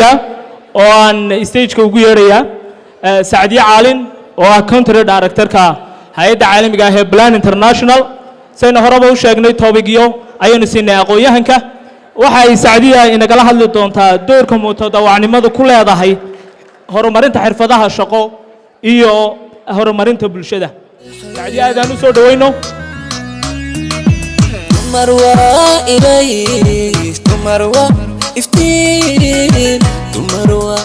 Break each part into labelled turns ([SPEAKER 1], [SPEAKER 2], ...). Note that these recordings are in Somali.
[SPEAKER 1] dhaweynayaa oo aan stage-ka ugu yeerayaa Saadiya Caalin oo ah country director-ka hay'adda caalamiga ah ee Plan International sayna horeba u sheegnay topic-yo ayaynu siinay aqoon-yahanka waxa ay Saadiya inagala hadli doontaa doorka mutadawacnimadu ku leedahay horumarinta xirfadaha shaqo iyo horumarinta bulshada Saadiya aadaan u soo dhaweyno
[SPEAKER 2] marwa ilay marwa iftiin marwa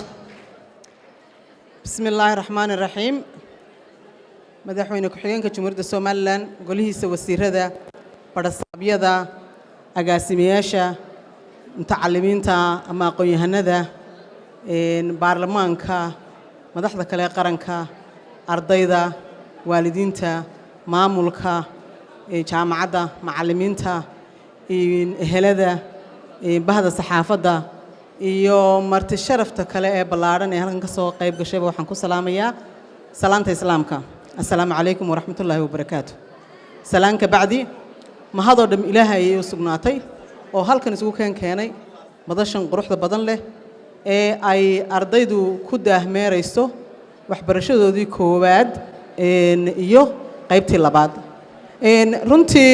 [SPEAKER 3] bismillahir rahmanir rahim madaxweyne ku-xigeenka Jamhuuriyadda Soomaaliland golihiisa wasiirada badhasaabyada agaasimayaasha mutacalimiinta ama aqoon-yahanada baarlamaanka madaxda kale qaranka ardayda waalidiinta maamulka jaamacadda macallimiinta ehelada bahda saxaafadda iyo marti sharafta kale ee ballaaran ee halkan ka soo qayb gashay waxaan ku salaamayaa salaanta islaamka assalaamu calaykum waraxmatullaahi wabarakaatuh salaanka bacdi mahadoo dham ilaahay ayay u sugnaatay oo halkan isugu keenay madashan quruxda badan leh ee ay ardaydu ku daahmeerayso waxbarashadoodii koowaad iyo qaybtii labaad runtii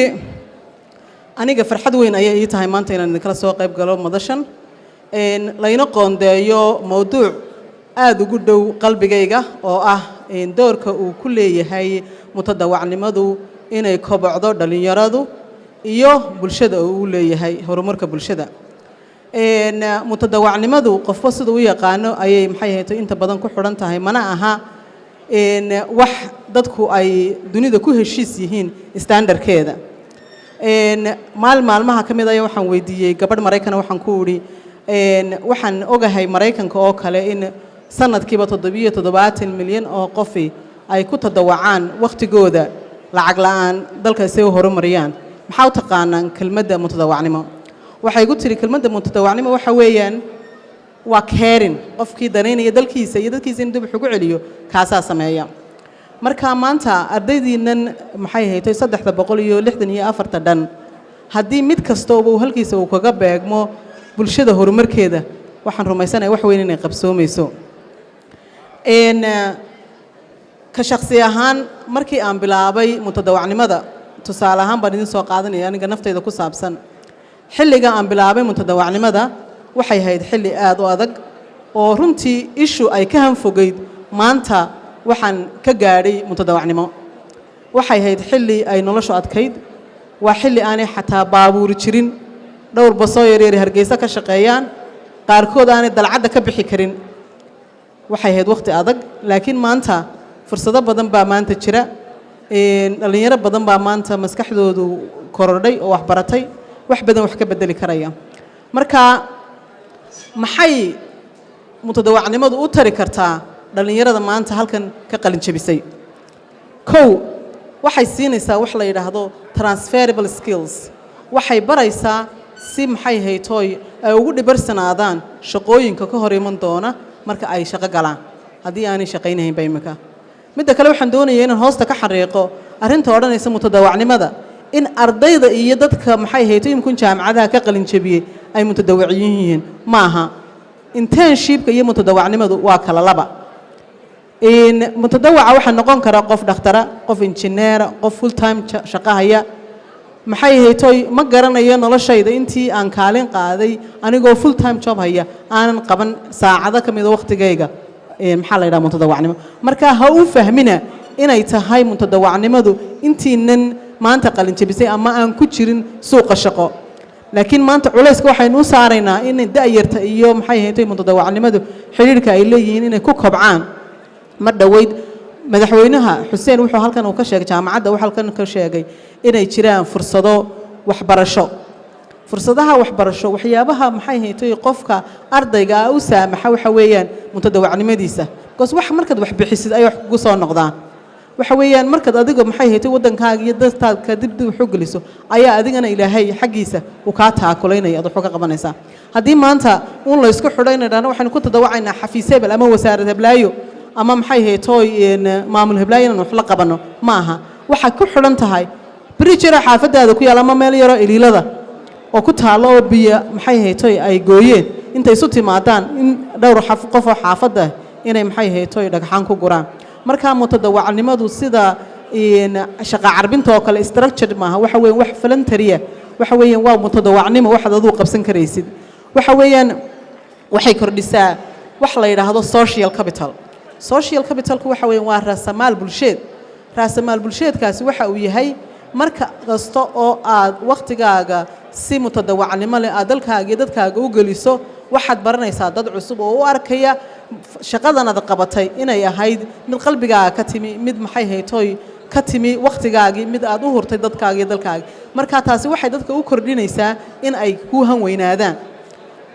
[SPEAKER 3] aniga farxad weyn ayay ii tahay maanta inaan idinkala soo qayb galo madashan layna qoondeeyo mowduuc aad ugu dhow qalbigayga oo ah doorka uu ku leeyahay mutadawacnimadu inay kobocdo dhalinyaradu iyo bulshada uu leeyahay horumarka bulshada mutadawacnimadu qofba sida u yaqaano ayay maxay ahayd inta badan ku xidhan tahay mana aha wax dadku ay dunida ku heshiis yihiin standardkeeda maalmaha ka mid ah waxaan weydiiyey gabadh Mareykan waxaan ku uri waxaan ogahay Mareykanka oo kale in sanadkiiba 770 milyan oo qof ay ku tadawacaan waqtigooda lacag la'aan dalkaasi u horumariyaan maxaa u taqaanaan kelmadda mutadawacnimo waxay igu tiri kelmadda mutadawacnimo waxa weeyaan waa caring qofkii dareynaya dalkiisa iyo dadkiisa in dib ugu celiyo kaasa sameeya marka maanta ardaydiinan maxay haytay 364 dhan hadii mid kasto uu halkiisa uu kaga beegmo bulshada horumarkeeda waxaan rumaysanahay wax weyn inay qabsoomayso ka shakhsi ahaan markii aan bilaabay mutadawacnimada tusaale ahaan baan idin soo qaadanaya aniga naftayda ku saabsan xilliga aan bilaabay mutadawacnimada waxay ahayd xilli aad u adag oo runtii ishu ay ka hanfogeyd maanta waxaan ka gaadhay mutadawacnimo waxay ahayd xilli ay noloshu adkayd waa xilli aanay xataa baabuur jirin dhowr basoo yaryar Hargeysa ka shaqeeyaan qaarkood aanay dalcadda ka bixi karin waxay ahayd waqti adag laakiin maanta fursado badan baa maanta jira dhalinyaro badan baa maanta maskaxdoodu korodhay oo wax baratay wax badan wax ka bedeli karaya marka maxay mutadawacnimadu u tari kartaa dhalinyarada maanta halkan ka qalin jabisay kow waxay siinaysaa wax la yiraahdo transferable skills waxay baraysaa si maxay haytooy ay ugu dhibarsanaadaan shaqooyinka ka hor iman doona marka ay shaqo galaan hadii aanay shaqaynayn baymaka mid kale waxaan doonayaa inaan hoosta ka xariiqo arinta odhanaysa mutadawacnimada in ardayda iyo dadka maxay haytay imkun jaamacadaha ka qalin jabiyay ay mutadawacin yihiin maaha internshipka iyo mutadawacnimadu waa kala laba mutadawaca waxa noqon kara qof dhaqtara qof engineer qof full time shaqahaya maxay haytay ma garanayo noloshayda intii aan kaalin qaaday anigoo full time job haya aanan qaban saacado kamid waqtigayga maxaa la yiraahdaa mutadawacnimo marka ha u fahmina inay tahay mutadawacnimadu intiinan maanta qalin jabisay ama aan ku jirin suuqa shaqo laakiin maanta culayska waxaynu u saaraynaa in da'yarta iyo maxay haytay mutadawacnimadu xiriirka ay leeyihiin inay ku kobcaan ma dhaweyd madaxweynaha Xuseen wuxuu halkan uu ka sheegay jaamacadda wuxuu halkan ka sheegay inay jiraan fursado waxbarasho fursadaha waxbarasho waxyaabaha maxay haytay qofka ardayga u saamaxa waxa weeyaan mutadawacnimadiisa goos wax markad wax bixisid ay wax ugu soo noqdaan waxa weeyaan markad adiga maxay haytay wadankaaga iyo dadka dib wax u geliso ayaa adigana Ilaahay xaqiisa uu ka taakulaynaya ad wax ka qabanaysa hadii maanta uu la isku xidhaynayna waxaan ku tadawacaynaa xafiiseebel ama wasaaradda Heblaayo ama maxay haytooy maamul Heblaayo inaan wax la qabano maaha waxa ku xidhan tahay brijira xaafadaada ku yaala ama meel yaro iliilada oo ku taalo biyo maxay haytooy ay gooyeen intay isu timaadaan in dhowr qof oo xaafadda inay maxay hayto ay dhagxaan ku guraan marka mutadawacnimadu sida shaqa carbinta oo kale structured maaha waxa weeyaan wax voluntary waxa weeyaan waa mutadawacnimo waxaad adigu qabsan karaysid waxa weeyaan waxay kordhisaa wax la yiraahdo social capital waxa weeyaan waa raasamaal bulsheed raasamaal bulsheedkaasi waxa uu yahay marka kasta oo aad waqtigaaga si mutadawacnimo leh aad dalkaaga iyo dadkaaga u geliso waxaad baranaysaa dad cusub oo u arkaya shaqadan aad qabatay inay ahayd mid qalbigaaga ka timi mid maxay haytooy ka timi waqtigaagii mid aad u hurtay dadkaaga iyo dalkaaga marka taasi waxay dadka u kordhinaysaa in ay ku hanweynaadaan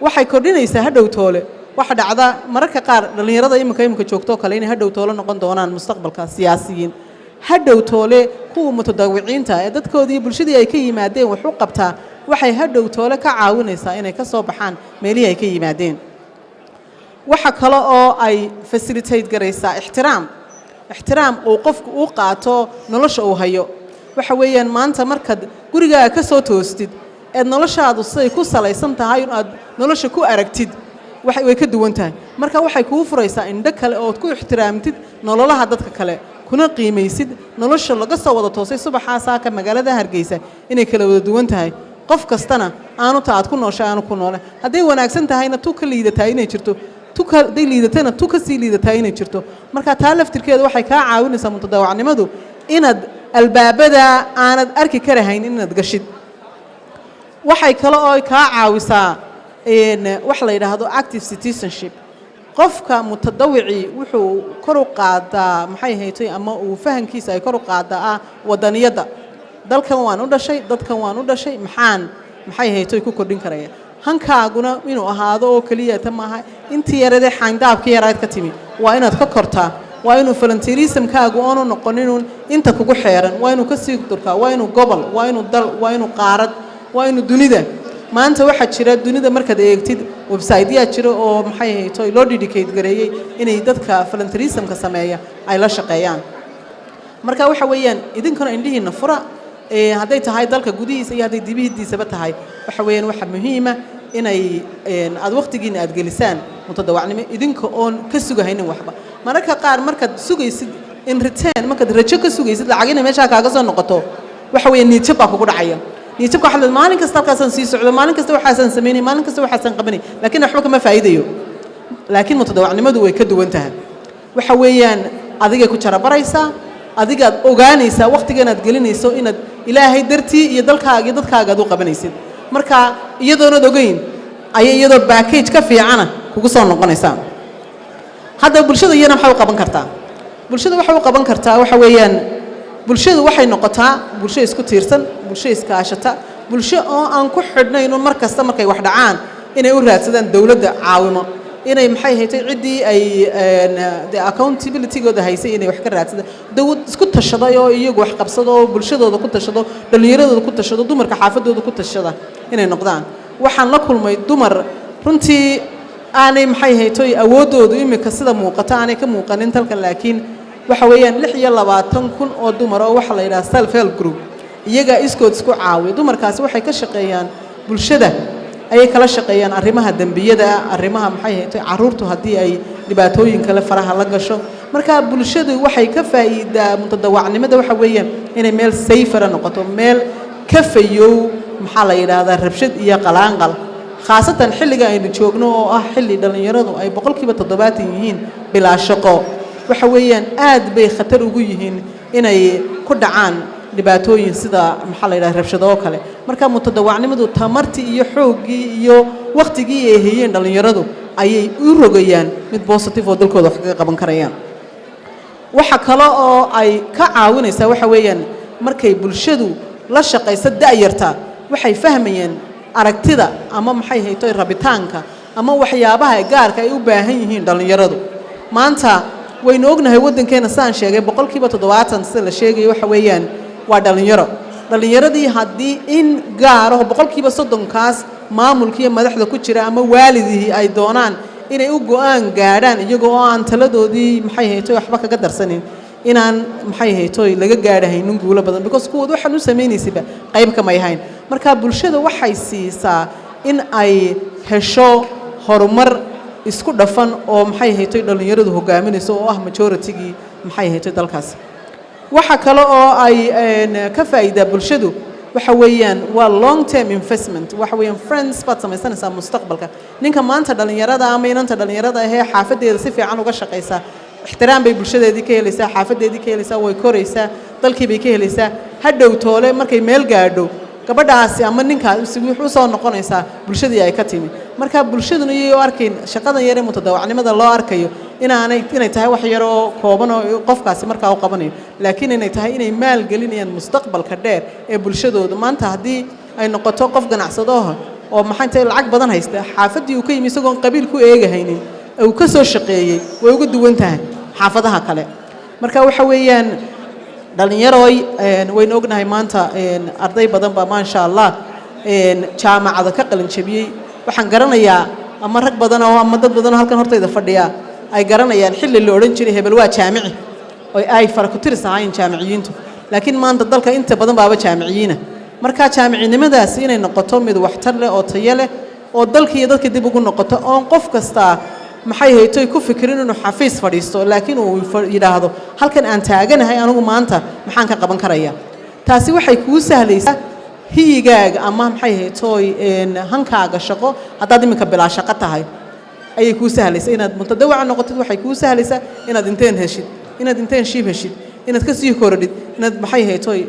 [SPEAKER 3] waxay kordhinaysaa hadhow toole waxa dhacda mararka qaar dhalinyarada imika joogto kale inay hadhow toole noqon doonaan mustaqbalka siyaasiyiin hadhow toole kuwa mutadawiciinta ee dadkoodii bulshadii ay ka yimaadeen wax u qabtaa waxay hadhow toole ka caawinaysaa inay ka soo baxaan meelihii ay ka yimaadeen waxa kale oo ay facilitate garaysaa ixtiraam uu qofku u qaato nolosha uu hayo waxa weeyaan maanta markaad gurigaaga ka soo toostid ee noloshaadu siday ku salaysan tahay in aad nolosha ku aragtid way ka duwan tahay marka waxay kuu furaysaa indho kale oo ku ixtiraamtid nololaha dadka kale kuna qiimaysid nolosha laga soo wada toosay subaxaasaa ka magaalada Hargeysa inay kala wada duwan tahay qof kastana aanu taad ku nooshay aanu ku noole haday wanaagsan tahayna tu ka liidataa inay jirto tu ka liidatana tu ka sii liidataa inay jirto marka taa laftirkeeda waxay ka caawinaysaa mutadawacnimadu inaad albaabada aanad arki karahayn inaad gashid waxay kale oo ka caawisaa wax la yiraahdo active citizenship qofka mutadawici wuxuu kor u qaadaa maxay haytay ama uu fahankiisa ay kor u qaadaa wadaniyada dalkan waan u dhashay dadkan waan u dhashay maxay haytay ku kordhin karaya hankaaguna inuu ahaado oo kaliya tamaha intii yarade xayndaabka yaraad ka timi waa inaad ka kortaa waa inuu volunteerismkaagu aanu noqonin inta kugu xeeran waa inuu ka sii durkaa waa inuu gobol waa inuu dal waa inuu qaarad waa inuu dunida maanta waxa jira dunida markaad eegtid website-ya jira oo maxay hayto loo dedicate gareeyay inay dadka volunteerismka sameeya ay la shaqeeyaan marka waxa weeyaan idinkana indhihiina fura haday tahay dalka gudihiisa iyo haday dibihiisaba tahay waxa weeyaan waxa muhiim ah inay aad waqtigiina aad gelisaan mutadawacnimo idinka oon ka sugahaynin waxba mararka qaar markaad sugaysid in return markaad rajo ka sugaysid lacagina meesha kaaga soo noqoto waxa weeyaan niyad baa kugu dhacaya niyadka waxa la maalin kasta halkaas sii socdo maalin kasta waxaan sameeyay maalin kasta waxaan qabanay laakiin waxba kama faa'iidayo laakiin mutadawacnimadu way ka duwan tahay waxa weeyaan adiga ku jarabaraysa adiga ogaanaysa waqtigan aad gelinayso inaad ilaahay dartii iyo dalkaaga iyo dadkaaga aad u qabanaysid marka iyadoona ogeyn ayay iyadoo package ka fiicana kugu soo noqonaysa hadda bulshada iyana waxa u qaban kartaa bulshada waxa u qaban kartaa waxa weeyaan bulshadu waxay noqotaa bulsho isku tiirsan bulsho iskaashata bulsho oo aan ku xidhnayno mar kasta markay wax dhacaan inay u raadsadaan dawladda caawimo inay maxay haytay cidii ay accountability-gooda haysay inay wax ka raadsadaan dawlad isku tashaday oo iyagu wax qabsado oo bulshadooda ku tashado dhalinyaradooda ku tashado dumarka xaafadooda ku tashada inay noqdaan waxaan la kulmay dumar runtii aanay maxay haytay awoodoodu imika sida muuqata aanay ka muuqanin talka laakiin waxa weeyaan 26,000 oo dumar oo waxa la yiraahdo self help group iyaga iskood isku caawiyo dumarkaasi waxay ka shaqeeyaan bulshada ay kala shaqeeyaan arrimaha dambiyada arrimaha maxay haytay caruurtu hadii ay dhibaatooyin kale faraha la gasho marka bulshadu waxay ka faa'iidaa mutadawacnimada waxa weeyaan inay meel safer noqoto meel ka fayow maxaa la yiraahdaa rabshad iyo qalaanqal khaasatan xilliga aynu joogno oo ah xilli dhalinyaradu ay 70% yihiin bilaa shaqo waxa weeyaan aad bay khatar ugu yihiin inay ku dhacaan dhibaatooyin sida maxaa la yiraahdaa rabshado kale marka mutadawacnimadu tamartii iyo xoogii iyo waqtigii ay hayeen dhalinyaradu ayay u rogayaan mid positive oo dalkooda wax ka qaban karayaan waxa kale oo ay ka caawinaysaa waxa weeyaan markay bulshadu la shaqayso da'yarta waxay fahmayeen aragtida ama maxay hayto rabitaanka ama waxyaabaha gaarka ay u baahan yihiin dhalinyaradu maanta waynu ognahay wadankeena saan sheegay 70% sida la sheegay waxa weeyaan waa dhalinyaradii hadii in gaar ah 30% kaas maamulkiisa madaxda ku jira ama waalidii ay doonaan inay u go'aan gaadhaan iyagoo aan taladoodii maxay hayto waxba kaga darsanin inaan maxay hayto laga gaadhaynin guulo badan because kuwad waxaan u sameeynaysiba qayb kama yahayn marka bulshada waxay siisaa in ay hesho horumar isku dhafan oo maxay haytay dhalinyaradu hogaaminayso oo ah majority-gii maxay haytay dalkaas waxa kale oo ay ka faa'iido bulshadu waxa weeyaan waa long term investment waxa weeyaan friends baad samaysanaysaa mustaqbalka ninka maanta dhalinyarada ama inanta dhalinyarada ah ee xaafadeeda si fiican uga shaqeysa ixtiraam bay bulshadeedii ka helaysaa xaafadeedii ka helaysaa way koraysaa dalkii bay ka helaysaa hadhow toole markay meel gaadho gabadhaasi ama ninkaasi wuxuu soo noqonaysaa bulshadii ay ka timi marka bulshaduna iyay arkayn shaqadan yar ee mutadawacnimada loo arkayo inay tahay wax yar oo kooban oo qofkaasi markaa u qabanayo laakiin inay tahay inay maal gelinayaan mustaqbalka dheer ee bulshadooda maanta haddii ay noqoto qof ganacsado oo maxay tahay lacag badan haysta xaafadii uu ka yimi isagoo qabiil ku eegahaynin uu ka soo shaqeeyay way uga duwan tahay xaafadaha kale marka waxa weeyaan dhalinyarooy waynu ognahay maanta arday badan baa maasha Allah jaamacada ka qalin jabiyay waxaan garanayaa ama rag badan oo ama dad badan oo halkan hortayda fadhiya ay garanayaan xilli la oran jiray hebel waa jaamici oo ay farku tirsanayeen jaamiciyiintu laakiin maanta dalka inta badan baaba jaamiciyiina marka jaamicinimadaasi inay noqoto mid waxtar leh oo tayo leh oo dalka iyo dadka dib ugu noqoto oo qof kasta maxay haytay ku fikirin inuu xafiis fadhiisto laakiin uu yiraahdo halkan aan taaganahay anigu maanta maxaan ka qaban karayaa taasi waxay kuu sahlaysaa hiyigaaga ama maxay haytay hankaaga shaqo haddaad iminka bilaa shaqo tahay ayay kuu sahlaysaa inaad mutadawac noqotid waxay kuu sahlaysaa inaad inteen shiib heshid inaad ka sii korodhid inaad maxay haytay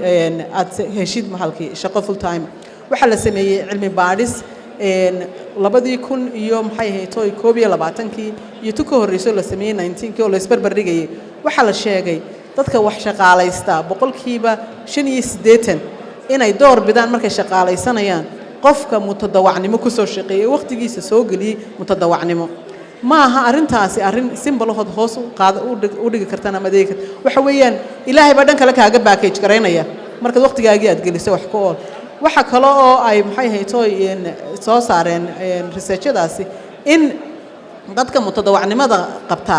[SPEAKER 3] aad heshid maxalkii shaqo full time waxa la sameeyay cilmi baadhis 2000 iyo maxay haytay 2022 iyo tu ka horeyso la sameeyay 19 oo la isbarbar dhigay waxa la sheegay dadka wax shaqaalaysta boqolkiiba 85 inay door bidaan markay shaqaalaysanayaan qofka mutadawacnimo ku soo shaqeeyay waqtigiisa soo galiyay mutadawacnimo ma aha arintaasi arin simple hoos u dhigi kartaan ama adeeg waxa weeyaan ilaahay baa dhan kale kaaga package gareynaya marka waqtigaagii aad geliso wax ku ool waxa kale oo ay maxay haytay soo saareen researchadaasi in dadka mutadawacnimada qabta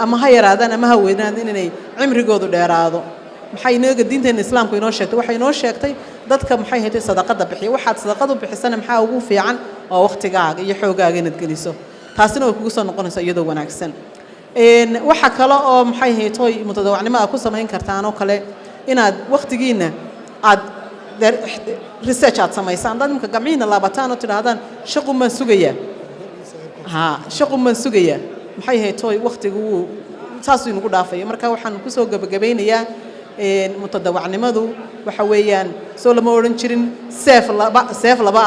[SPEAKER 3] ama ha yaraadaan ama ha weynaan inay cimrigoodu dheeraado maxay inaga diinteena islaamku inoo sheegtay waxa inoo sheegtay dadka maxay haytay sadaqada bixiyo waxaad sadaqadu bixisana maxaa ugu fiican oo waqtigaaga iyo xoogaaga inaad geliso taasina way kugu soo noqonaysaa iyadoo wanaagsan waxa kale oo maxay haytay mutadawacnimada ku sameyn kartaan oo kale inaad waqtigiina aad research aad samaysaan dad imka gamciina laabataan oo tidhaahdaan shaqo ma sugaya shaqo ma sugaya maxay haytay waqtigu saas inuu dhaafay marka waxaan ku soo gabagabeynayaa mutadawacnimadu waxa weeyaan soo lama oran jirin seef laba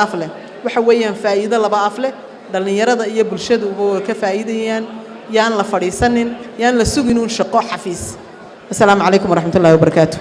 [SPEAKER 3] afle waxa weeyaan faa'iido laba afle dhalinyarada iyo bulshadu way ka faa'iidayaan yaan la fadhiisanin yaan la sugin shaqo xafiis assalaamu calaykum waraxmatullaahi wabarakaatuh